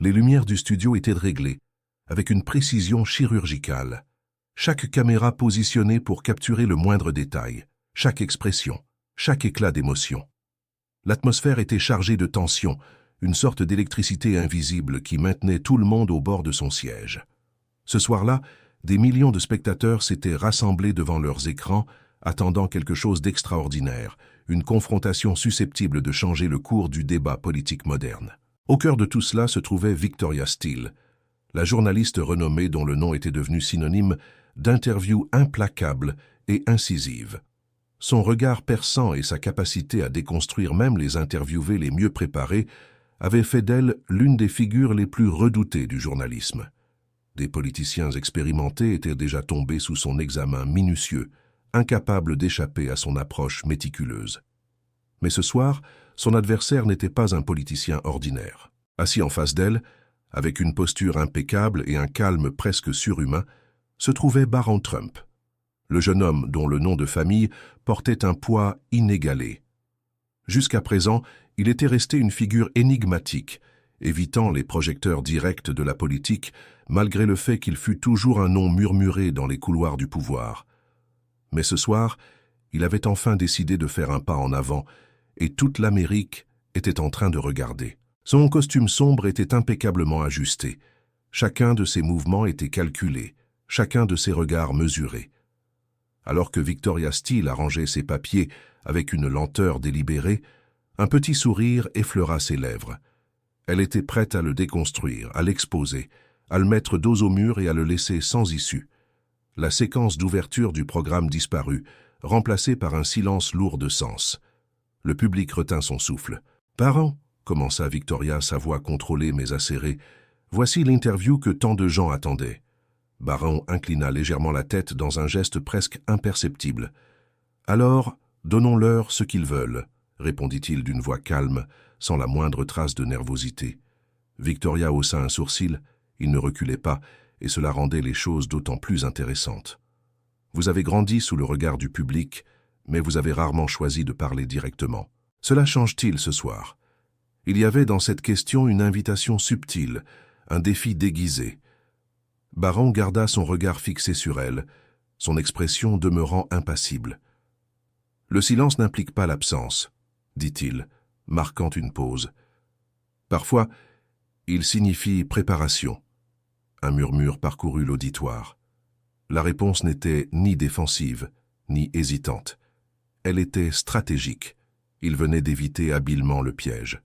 Les lumières du studio étaient réglées, avec une précision chirurgicale. Chaque caméra positionnée pour capturer le moindre détail, chaque expression, chaque éclat d'émotion. L'atmosphère était chargée de tension, une sorte d'électricité invisible qui maintenait tout le monde au bord de son siège. Ce soir-là, des millions de spectateurs s'étaient rassemblés devant leurs écrans, attendant quelque chose d'extraordinaire, une confrontation susceptible de changer le cours du débat politique moderne. Au cœur de tout cela se trouvait Victoria Steele, la journaliste renommée dont le nom était devenu synonyme d'interviews implacables et incisives. Son regard perçant et sa capacité à déconstruire même les interviewés les mieux préparés avaient fait d'elle l'une des figures les plus redoutées du journalisme. Des politiciens expérimentés étaient déjà tombés sous son examen minutieux, incapables d'échapper à son approche méticuleuse. Mais ce soir, son adversaire n'était pas un politicien ordinaire. Assis en face d'elle, avec une posture impeccable et un calme presque surhumain, se trouvait Baron Trump, le jeune homme dont le nom de famille portait un poids inégalé. Jusqu'à présent, il était resté une figure énigmatique, évitant les projecteurs directs de la politique, malgré le fait qu'il fût toujours un nom murmuré dans les couloirs du pouvoir. Mais ce soir, il avait enfin décidé de faire un pas en avant, et toute l'Amérique était en train de regarder. Son costume sombre était impeccablement ajusté. Chacun de ses mouvements était calculé, chacun de ses regards mesuré. Alors que Victoria Steele arrangeait ses papiers avec une lenteur délibérée, un petit sourire effleura ses lèvres. Elle était prête à le déconstruire, à l'exposer, à le mettre dos au mur et à le laisser sans issue. La séquence d'ouverture du programme disparut, remplacée par un silence lourd de sens. Le public retint son souffle. « Baron !» commença Victoria, sa voix contrôlée mais acérée. « Voici l'interview que tant de gens attendaient. » Baron inclina légèrement la tête dans un geste presque imperceptible. « Alors, donnons-leur ce qu'ils veulent, » répondit-il d'une voix calme, sans la moindre trace de nervosité. Victoria haussa un sourcil, il ne reculait pas, et cela rendait les choses d'autant plus intéressantes. « Vous avez grandi sous le regard du public, mais vous avez rarement choisi de parler directement. Cela change-t-il ce soir ?» Il y avait dans cette question une invitation subtile, un défi déguisé. Baron garda son regard fixé sur elle, son expression demeurant impassible. « Le silence n'implique pas l'absence, » dit-il, marquant une pause. « Parfois, il signifie préparation. » Un murmure parcourut l'auditoire. La réponse n'était ni défensive, ni hésitante. Elle était stratégique. Il venait d'éviter habilement le piège.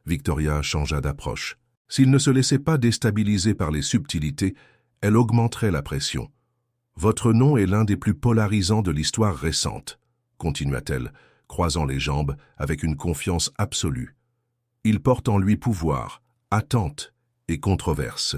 Victoria changea d'approche. S'il ne se laissait pas déstabiliser par les subtilités, elle augmenterait la pression. « Votre nom est l'un des plus polarisants de l'histoire récente, » continua-t-elle, croisant les jambes avec une confiance absolue. « Il porte en lui pouvoir, attente et controverse.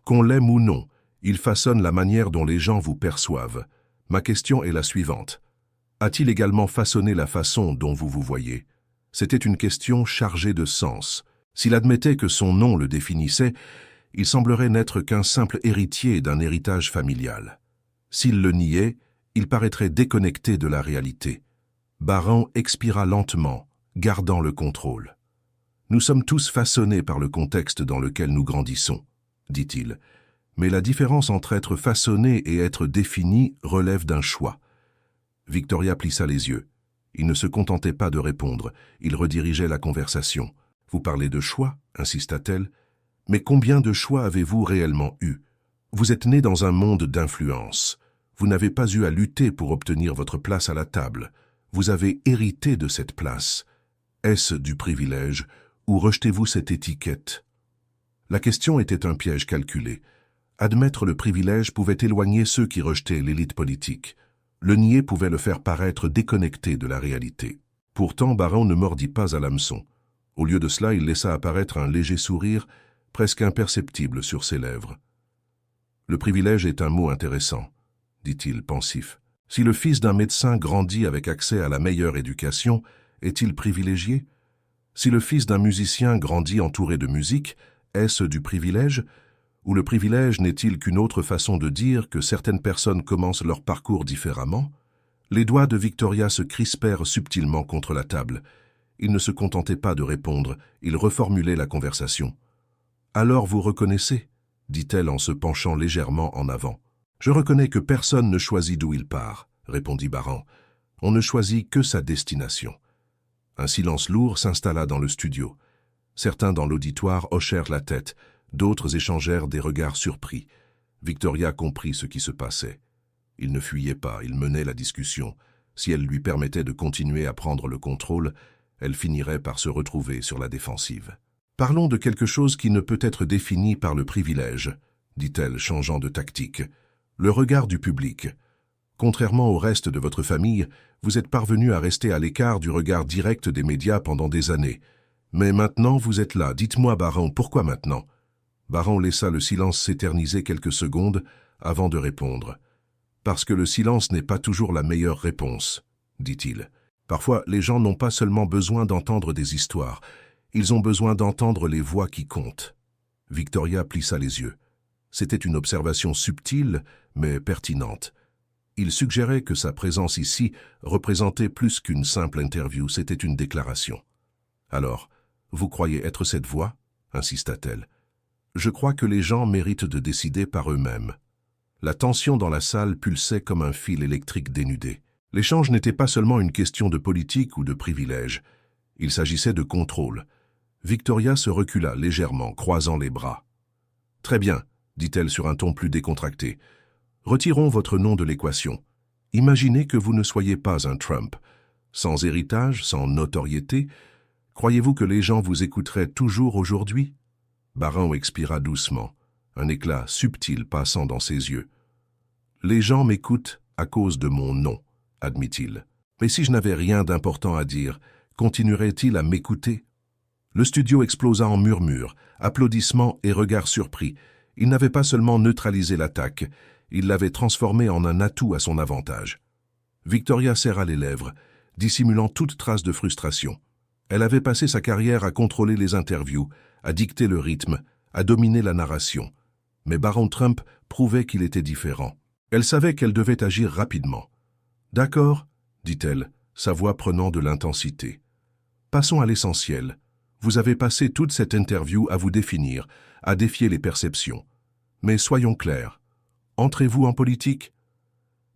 Qu'on l'aime ou non, il façonne la manière dont les gens vous perçoivent. Ma question est la suivante. A-t-il également façonné la façon dont vous vous voyez ? » C'était une question chargée de sens. S'il admettait que son nom le définissait, il semblerait n'être qu'un simple héritier d'un héritage familial. S'il le niait, il paraîtrait déconnecté de la réalité. Baron expira lentement, gardant le contrôle. « Nous sommes tous façonnés par le contexte dans lequel nous grandissons, » dit-il. « Mais la différence entre être façonné et être défini relève d'un choix. » Victoria plissa les yeux. Il ne se contentait pas de répondre, il redirigeait la conversation. « Vous parlez de choix » insista-t-elle. « Mais combien de choix avez-vous réellement eu ? Vous êtes né dans un monde d'influence. Vous n'avez pas eu à lutter pour obtenir votre place à la table. Vous avez hérité de cette place. Est-ce du privilège ou rejetez-vous cette étiquette ?» La question était un piège calculé. Admettre le privilège pouvait éloigner ceux qui rejetaient l'élite politique. Le nier pouvait le faire paraître déconnecté de la réalité. Pourtant, Baron ne mordit pas à l'hameçon. Au lieu de cela, il laissa apparaître un léger sourire, presque imperceptible sur ses lèvres. « Le privilège est un mot intéressant, » dit-il pensif. « Si le fils d'un médecin grandit avec accès à la meilleure éducation, est-il privilégié ? Si le fils d'un musicien grandit entouré de musique, est-ce du privilège ? Ou le privilège n'est-il qu'une autre façon de dire que certaines personnes commencent leur parcours différemment ? » Les doigts de Victoria se crispèrent subtilement contre la table. Il ne se contentait pas de répondre, il reformulait la conversation. « Alors vous reconnaissez, dit-elle en se penchant légèrement en avant. Je reconnais que personne ne choisit d'où il part, répondit Baran. On ne choisit que sa destination. Un silence lourd s'installa dans le studio. Certains dans l'auditoire hochèrent la tête, d'autres échangèrent des regards surpris. Victoria comprit ce qui se passait. Il ne fuyait pas, il menait la discussion. Si elle lui permettait de continuer à prendre le contrôle, elle finirait par se retrouver sur la défensive. « Parlons de quelque chose qui ne peut être défini par le privilège, » dit-elle, changeant de tactique. « Le regard du public. Contrairement au reste de votre famille, vous êtes parvenu à rester à l'écart du regard direct des médias pendant des années. Mais maintenant, vous êtes là. Dites-moi, Baran, pourquoi maintenant ?» Baran laissa le silence s'éterniser quelques secondes avant de répondre. « Parce que le silence n'est pas toujours la meilleure réponse, » dit-il. « Parfois, les gens n'ont pas seulement besoin d'entendre des histoires, ils ont besoin d'entendre les voix qui comptent. » Victoria plissa les yeux. C'était une observation subtile, mais pertinente. Il suggérait que sa présence ici représentait plus qu'une simple interview, c'était une déclaration. « Alors, vous croyez être cette voix ?» insista-t-elle. « Je crois que les gens méritent de décider par eux-mêmes. » La tension dans la salle pulsait comme un fil électrique dénudé. L'échange n'était pas seulement une question de politique ou de privilège. Il s'agissait de contrôle. Victoria se recula légèrement, croisant les bras. « Très bien, » dit-elle sur un ton plus décontracté. « Retirons votre nom de l'équation. Imaginez que vous ne soyez pas un Trump. Sans héritage, sans notoriété, croyez-vous que les gens vous écouteraient toujours aujourd'hui ?» Baran expira doucement, un éclat subtil passant dans ses yeux. « Les gens m'écoutent à cause de mon nom, » admit-il. « Mais si je n'avais rien d'important à dire, continueraient-ils à m'écouter ?» Le studio explosa en murmures, applaudissements et regards surpris. Il n'avait pas seulement neutralisé l'attaque, il l'avait transformée en un atout à son avantage. Victoria serra les lèvres, dissimulant toute trace de frustration. Elle avait passé sa carrière à contrôler les interviews, à dicter le rythme, à dominer la narration. Mais Baron Trump prouvait qu'il était différent. Elle savait qu'elle devait agir rapidement. « D'accord, » dit-elle, sa voix prenant de l'intensité. « Passons à l'essentiel. Vous avez passé toute cette interview à vous définir, à défier les perceptions. Mais soyons clairs. Entrez-vous en politique ?»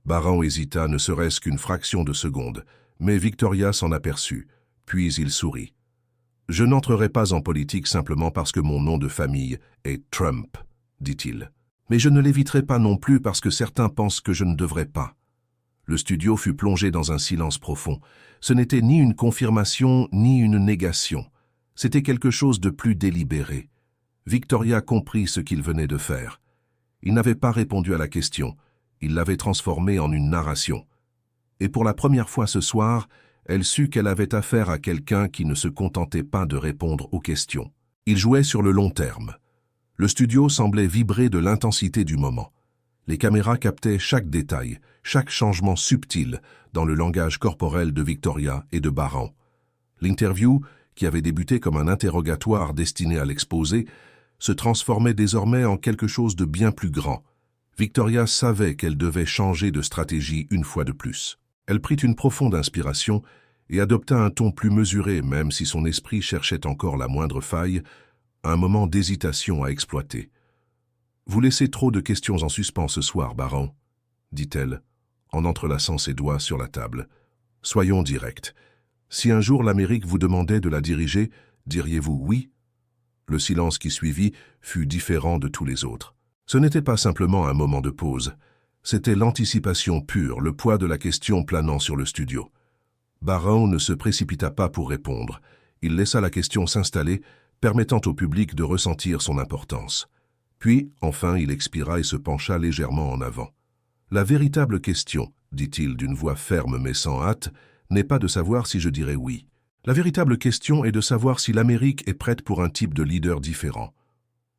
Baran hésita ne serait-ce qu'une fraction de seconde, mais Victoria s'en aperçut, puis il sourit. « Je n'entrerai pas en politique simplement parce que mon nom de famille est Trump, » dit-il. « Mais je ne l'éviterai pas non plus parce que certains pensent que je ne devrais pas. » Le studio fut plongé dans un silence profond. Ce n'était ni une confirmation ni une négation. C'était quelque chose de plus délibéré. Victoria comprit ce qu'il venait de faire. Il n'avait pas répondu à la question. Il l'avait transformée en une narration. Et pour la première fois ce soir, elle sut qu'elle avait affaire à quelqu'un qui ne se contentait pas de répondre aux questions. Il jouait sur le long terme. Le studio semblait vibrer de l'intensité du moment. Les caméras captaient chaque détail, chaque changement subtil dans le langage corporel de Victoria et de Baran. L'interview, qui avait débuté comme un interrogatoire destiné à l'exposer, se transformait désormais en quelque chose de bien plus grand. Victoria savait qu'elle devait changer de stratégie une fois de plus. Elle prit une profonde inspiration et adopta un ton plus mesuré, même si son esprit cherchait encore la moindre faille, un moment d'hésitation à exploiter. « Vous laissez trop de questions en suspens ce soir, Baran, » dit-elle, en entrelaçant ses doigts sur la table. « Soyons directs. Si un jour l'Amérique vous demandait de la diriger, diriez-vous oui ?» Le silence qui suivit fut différent de tous les autres. Ce n'était pas simplement un moment de pause. C'était l'anticipation pure, le poids de la question planant sur le studio. Baran ne se précipita pas pour répondre. Il laissa la question s'installer, permettant au public de ressentir son importance. Puis, enfin, il expira et se pencha légèrement en avant. « La véritable question, dit-il d'une voix ferme mais sans hâte, n'est pas de savoir si je dirais oui. La véritable question est de savoir si l'Amérique est prête pour un type de leader différent. »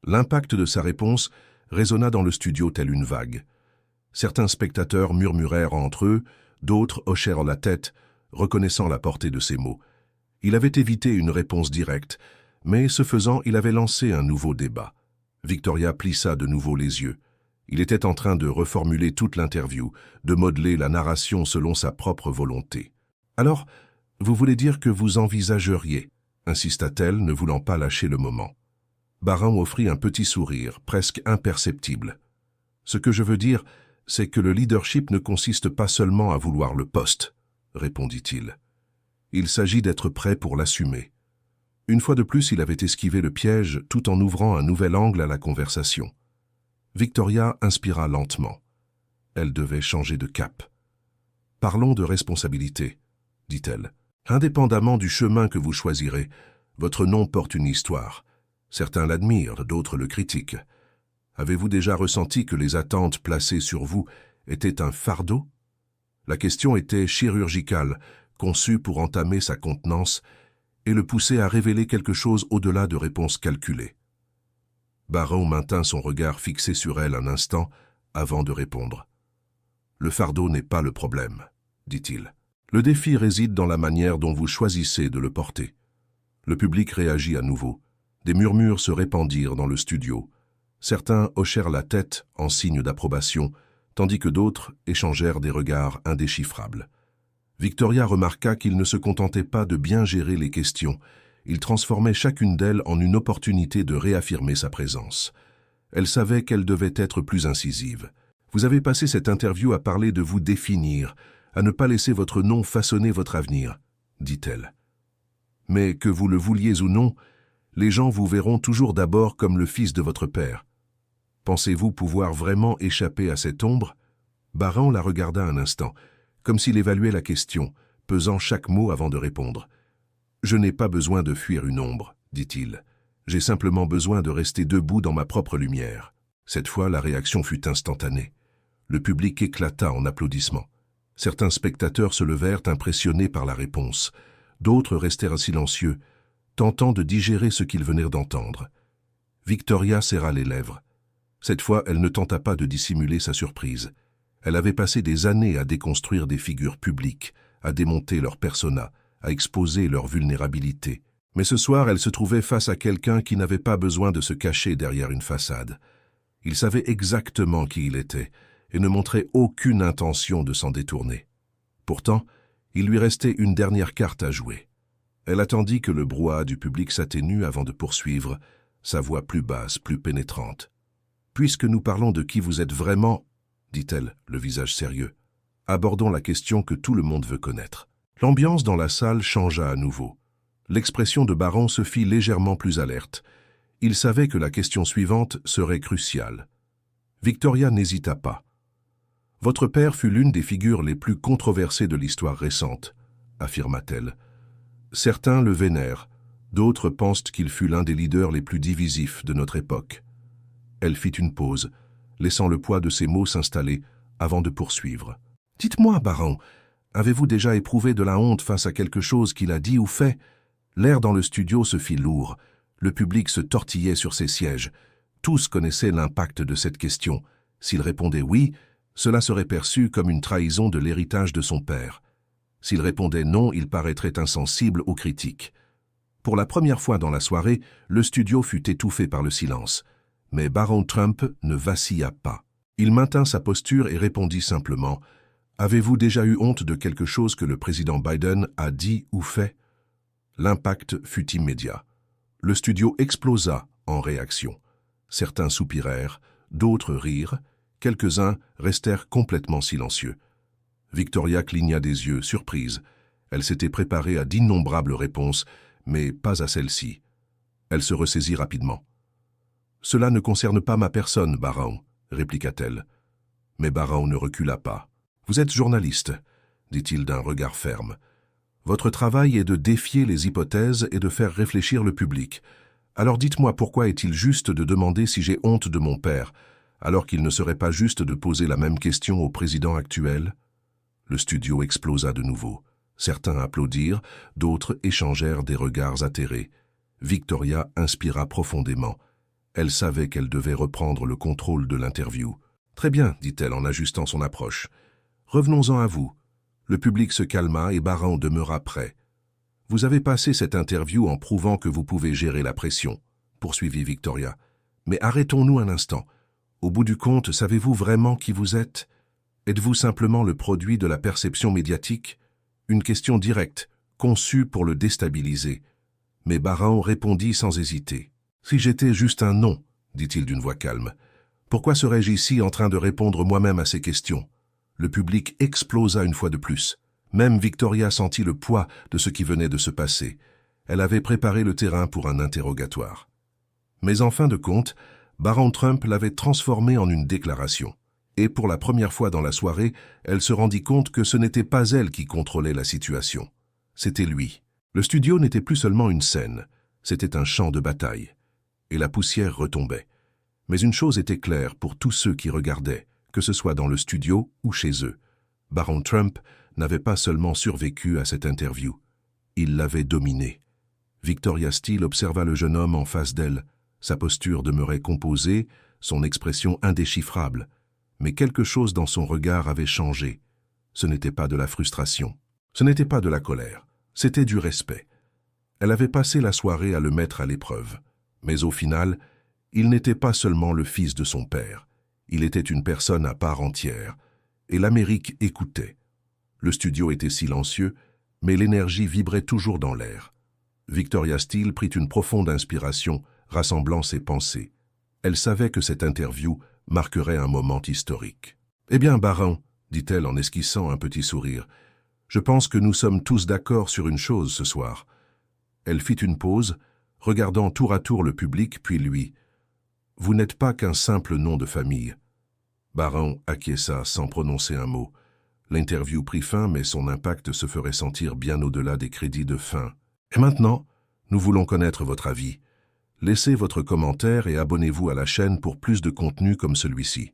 L'impact de sa réponse résonna dans le studio tel une vague. Certains spectateurs murmurèrent entre eux, d'autres hochèrent la tête, reconnaissant la portée de ses mots. Il avait évité une réponse directe, mais ce faisant, il avait lancé un nouveau débat. Victoria plissa de nouveau les yeux. Il était en train de reformuler toute l'interview, de modeler la narration selon sa propre volonté. « Alors, vous voulez dire que vous envisageriez ?» insista-t-elle, ne voulant pas lâcher le moment. Barron offrit un petit sourire, presque imperceptible. « Ce que je veux dire, c'est que le leadership ne consiste pas seulement à vouloir le poste, » répondit-il. « Il s'agit d'être prêt pour l'assumer. » Une fois de plus, il avait esquivé le piège tout en ouvrant un nouvel angle à la conversation. Victoria inspira lentement. Elle devait changer de cap. « Parlons de responsabilité, » dit-elle. « Indépendamment du chemin que vous choisirez, votre nom porte une histoire. Certains l'admirent, d'autres le critiquent. Avez-vous déjà ressenti que les attentes placées sur vous étaient un fardeau? La question était chirurgicale, conçue pour entamer sa contenance et le pousser à révéler quelque chose au-delà de réponses calculées. Barron maintint son regard fixé sur elle un instant avant de répondre. « Le fardeau n'est pas le problème, » dit-il. « Le défi réside dans la manière dont vous choisissez de le porter. » Le public réagit à nouveau. Des murmures se répandirent dans le studio. Certains hochèrent la tête en signe d'approbation, tandis que d'autres échangèrent des regards indéchiffrables. Victoria remarqua qu'il ne se contentait pas de bien gérer les questions, il transformait chacune d'elles en une opportunité de réaffirmer sa présence. Elle savait qu'elle devait être plus incisive. « Vous avez passé cette interview à parler de vous définir, à ne pas laisser votre nom façonner votre avenir, » dit-elle. « Mais que vous le vouliez ou non, les gens vous verront toujours d'abord comme le fils de votre père. Pensez-vous pouvoir vraiment échapper à cette ombre ?» Barron la regarda un instant, comme s'il évaluait la question, pesant chaque mot avant de répondre. « Je n'ai pas besoin de fuir une ombre, » dit-il. « J'ai simplement besoin de rester debout dans ma propre lumière. » Cette fois, la réaction fut instantanée. Le public éclata en applaudissements. Certains spectateurs se levèrent impressionnés par la réponse. D'autres restèrent silencieux, tentant de digérer ce qu'ils venaient d'entendre. Victoria serra les lèvres. Cette fois, elle ne tenta pas de dissimuler sa surprise. Elle avait passé des années à déconstruire des figures publiques, à démonter leurs personas, à exposer leur vulnérabilité. Mais ce soir, elle se trouvait face à quelqu'un qui n'avait pas besoin de se cacher derrière une façade. Il savait exactement qui il était et ne montrait aucune intention de s'en détourner. Pourtant, il lui restait une dernière carte à jouer. Elle attendit que le brouhaha du public s'atténue avant de poursuivre, sa voix plus basse, plus pénétrante. « Puisque nous parlons de qui vous êtes vraiment, » dit-elle, le visage sérieux, « abordons la question que tout le monde veut connaître. » L'ambiance dans la salle changea à nouveau. L'expression de Barron se fit légèrement plus alerte. Il savait que la question suivante serait cruciale. Victoria n'hésita pas. « Votre père fut l'une des figures les plus controversées de l'histoire récente, » affirma-t-elle. « Certains le vénèrent, d'autres pensent qu'il fut l'un des leaders les plus divisifs de notre époque. » Elle fit une pause, laissant le poids de ses mots s'installer avant de poursuivre. « Dites-moi, Barron, avez-vous déjà éprouvé de la honte face à quelque chose qu'il a dit ou fait ?» L'air dans le studio se fit lourd. Le public se tortillait sur ses sièges. Tous connaissaient l'impact de cette question. S'il répondait oui, cela serait perçu comme une trahison de l'héritage de son père. S'il répondait non, il paraîtrait insensible aux critiques. Pour la première fois dans la soirée, le studio fut étouffé par le silence. Mais Barron Trump ne vacilla pas. Il maintint sa posture et répondit simplement « Avez-vous déjà eu honte de quelque chose que le président Biden a dit ou fait ?» L'impact fut immédiat. Le studio explosa en réaction. Certains soupirèrent, d'autres rirent, quelques-uns restèrent complètement silencieux. Victoria cligna des yeux, surprise. Elle s'était préparée à d'innombrables réponses, mais pas à celle-ci. Elle se ressaisit rapidement. « Cela ne concerne pas ma personne, Barron, » répliqua-t-elle. Mais Barron ne recula pas. « Vous êtes journaliste, » dit-il d'un regard ferme. « Votre travail est de défier les hypothèses et de faire réfléchir le public. Alors dites-moi pourquoi est-il juste de demander si j'ai honte de mon père, alors qu'il ne serait pas juste de poser la même question au président actuel ?» Le studio explosa de nouveau. Certains applaudirent, d'autres échangèrent des regards atterrés. Victoria inspira profondément. Elle savait qu'elle devait reprendre le contrôle de l'interview. « Très bien, dit-elle en ajustant son approche. Revenons-en à vous. » Le public se calma et Barron demeura prêt. « Vous avez passé cette interview en prouvant que vous pouvez gérer la pression, » poursuivit Victoria. « Mais arrêtons-nous un instant. Au bout du compte, savez-vous vraiment qui vous êtes? Êtes-vous simplement le produit de la perception médiatique? Une question directe, conçue pour le déstabiliser. » Mais Barron répondit sans hésiter. Si j'étais juste un nom, dit-il d'une voix calme, pourquoi serais-je ici en train de répondre moi-même à ces questions? Le public explosa une fois de plus. Même Victoria sentit le poids de ce qui venait de se passer. Elle avait préparé le terrain pour un interrogatoire. Mais en fin de compte, Baron Trump l'avait transformé en une déclaration. Et pour la première fois dans la soirée, elle se rendit compte que ce n'était pas elle qui contrôlait la situation. C'était lui. Le studio n'était plus seulement une scène, c'était un champ de bataille. Et la poussière retombait. Mais une chose était claire pour tous ceux qui regardaient, que ce soit dans le studio ou chez eux. Baron Trump n'avait pas seulement survécu à cette interview, il l'avait dominé. Victoria Steele observa le jeune homme en face d'elle. Sa posture demeurait composée, son expression indéchiffrable. Mais quelque chose dans son regard avait changé. Ce n'était pas de la frustration, ce n'était pas de la colère, c'était du respect. Elle avait passé la soirée à le mettre à l'épreuve. Mais au final, il n'était pas seulement le fils de son père. Il était une personne à part entière. Et l'Amérique écoutait. Le studio était silencieux, mais l'énergie vibrait toujours dans l'air. Victoria Steele prit une profonde inspiration, rassemblant ses pensées. Elle savait que cette interview marquerait un moment historique. « Eh bien, Baron, dit-elle en esquissant un petit sourire, je pense que nous sommes tous d'accord sur une chose ce soir. » Elle fit une pause, regardant tour à tour le public, puis lui. « Vous n'êtes pas qu'un simple nom de famille. » Baron acquiesça sans prononcer un mot. L'interview prit fin, mais son impact se ferait sentir bien au-delà des crédits de fin. « Et maintenant, nous voulons connaître votre avis. Laissez votre commentaire et abonnez-vous à la chaîne pour plus de contenu comme celui-ci.